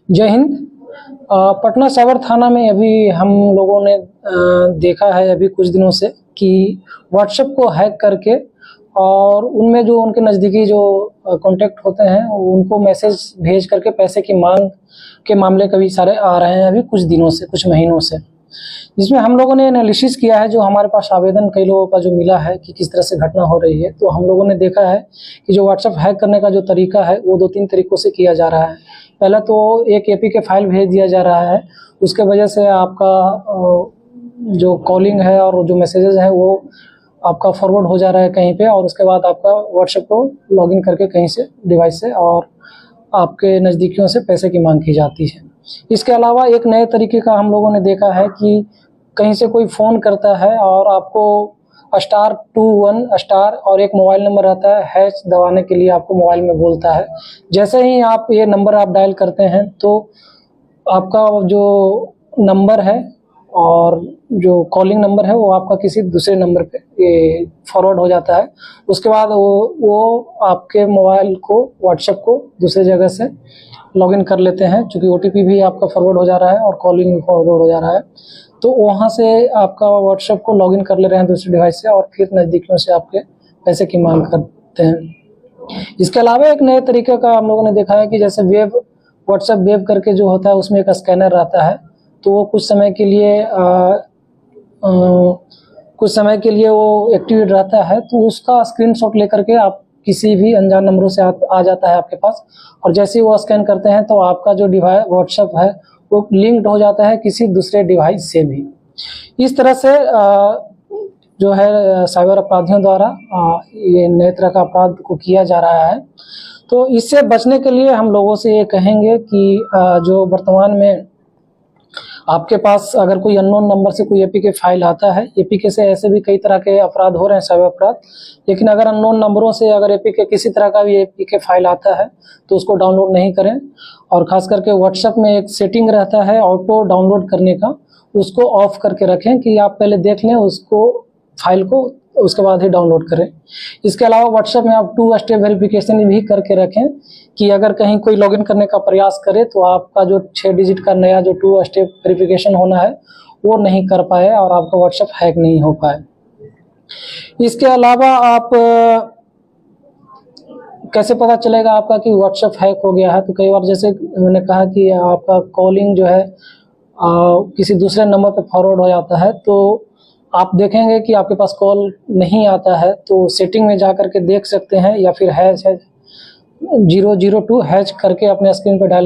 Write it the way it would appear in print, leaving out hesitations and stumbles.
जय हिंद। पटना साइबर थाना में अभी हम लोगों ने देखा है अभी कुछ दिनों से कि व्हाट्सएप को हैक करके और उनमें जो उनके नज़दीकी जो कॉन्टैक्ट होते हैं उनको मैसेज भेज करके पैसे की मांग के मामले कभी सारे आ रहे हैं अभी कुछ दिनों से, कुछ महीनों से। जिसमें हम लोगों ने एनालिसिस किया है, जो हमारे पास आवेदन कई लोगों का जो मिला है कि किस तरह से घटना हो रही है, तो हम लोगों ने देखा है कि जो व्हाट्सएप हैक करने का जो तरीका है वो 2-3 तरीक़ों से किया जा रहा है। पहला तो एक एपीके फाइल भेज दिया जा रहा है, उसके वजह से आपका जो कॉलिंग है और जो मैसेजेस हैं वो आपका फॉरवर्ड हो जा रहा है कहीं पे, और उसके बाद आपका व्हाट्सएप को लॉगिन करके कहीं से डिवाइस से और आपके नज़दीकियों से पैसे की मांग की जाती है। इसके अलावा एक नए तरीके का हम लोगों ने देखा है कि कहीं से कोई फ़ोन करता है और आपको *21* और एक मोबाइल नंबर रहता है, हैश दबाने के लिए आपको मोबाइल में बोलता है। जैसे ही आप ये नंबर आप डायल करते हैं तो आपका जो नंबर है और जो कॉलिंग नंबर है वो आपका किसी दूसरे नंबर पे ये फॉरवर्ड हो जाता है। उसके बाद वो आपके मोबाइल को, व्हाट्सएप को दूसरे जगह से लॉगिन कर लेते हैं, चूँकि ओटीपी भी आपका फॉरवर्ड हो जा रहा है और कॉलिंग भी फॉरवर्ड हो जा रहा है। तो वहाँ से आपका व्हाट्सएप को लॉगिन कर ले रहे हैं दूसरे डिवाइस से और फिर नज़दीकियों से आपके पैसे की मांग करते हैं। इसके अलावा एक नए तरीके का हम लोगों ने देखा है कि जैसे व्हाट्सएप वेब करके जो होता है उसमें एक स्कैनर रहता है, तो वो कुछ समय के लिए वो एक्टिवेट रहता है, तो उसका स्क्रीनशॉट लेकर के आप किसी भी अनजान नंबरों से आ जाता है आपके पास, और जैसे ही वो स्कैन करते हैं तो आपका जो डिवाइस व्हाट्सएप है वो लिंक्ड हो जाता है किसी दूसरे डिवाइस से भी। इस तरह से जो है साइबर अपराधियों द्वारा ये नए तरह का अपराध को किया जा रहा है। तो इससे बचने के लिए हम लोगों से ये कहेंगे कि जो वर्तमान में आपके पास अगर कोई अननोन नंबर से कोई एपीके फाइल आता है, एपीके से ऐसे भी कई तरह के अपराध हो रहे हैं, साइबर अपराध, लेकिन अगर अननोन नंबरों से अगर एपीके किसी तरह का भी एपीके फाइल आता है तो उसको डाउनलोड नहीं करें। और ख़ास करके व्हाट्सएप में एक सेटिंग रहता है ऑटो डाउनलोड करने का, उसको ऑफ करके रखें कि आप पहले देख लें उसको, फाइल को, उसके बाद ही डाउनलोड करें। इसके अलावा व्हाट्सएप में आप 2 स्टेप वेरिफिकेशन भी करके रखें कि अगर कहीं कोई लॉगिन करने का प्रयास करे तो आपका जो 6 डिजिट का नया जो 2 स्टेप वेरिफिकेशन होना है वो नहीं कर पाए और आपका व्हाट्सएप हैक नहीं हो पाए। इसके अलावा आप कैसे पता चलेगा आपका कि व्हाट्सएप हैक हो गया है, तो कई बार जैसे मैंने कहा कि आपका कॉलिंग जो है किसी दूसरे नंबर पर फॉरवर्ड हो जाता है, तो आप देखेंगे कि आपके पास कॉल नहीं आता है तो सेटिंग में जा कर के देख सकते हैं, या फिर #002 करके अपने स्क्रीन पर डायल